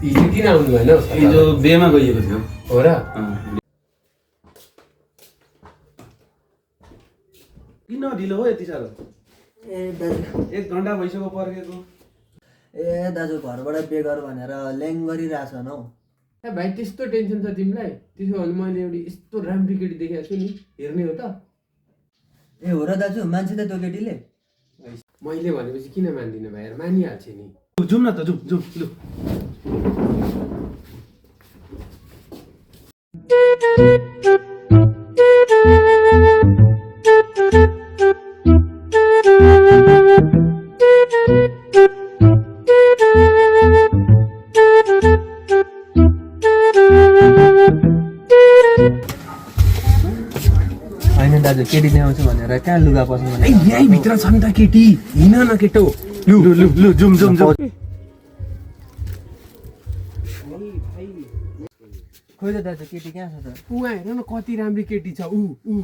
हिजो किन आउनु भएन? हिजो बेमा गइएको थियो। हो र? किन ढिलो हो यति साह्रो? ए दाजु 1 घन्टा भइसक्यो पर्खेको। ए दाजु घरबाट बेगर भनेर ल्याङ गरिरहेछ न हौ। ए भाइ त्यस्तो टेन्सन छ तिमीलाई? त्यसो भने मैले एउटी यस्तो राम्रो केटी देखेको छु नि, हेर्ने हो त? ए हो र दाजु मान्छे त त्यो केटीले? मैले भनेपछि किन मान्दिनँ भाइ, यार मानिहाल्छ नि। जाउँ न त जाउँ जाउँ लु। होइन दाजु केटी ल्याउँछु भनेर कहाँ लुगा पस्नु भने यहीँ भित्र छ नि त केटी, हिँड न केटो। लु लु लु जाउँ जाउँ जाउँ। खोइ त दाजु केटी कहाँ छ त? उहाँ हेर न कति राम्रो केटी छ। ऊ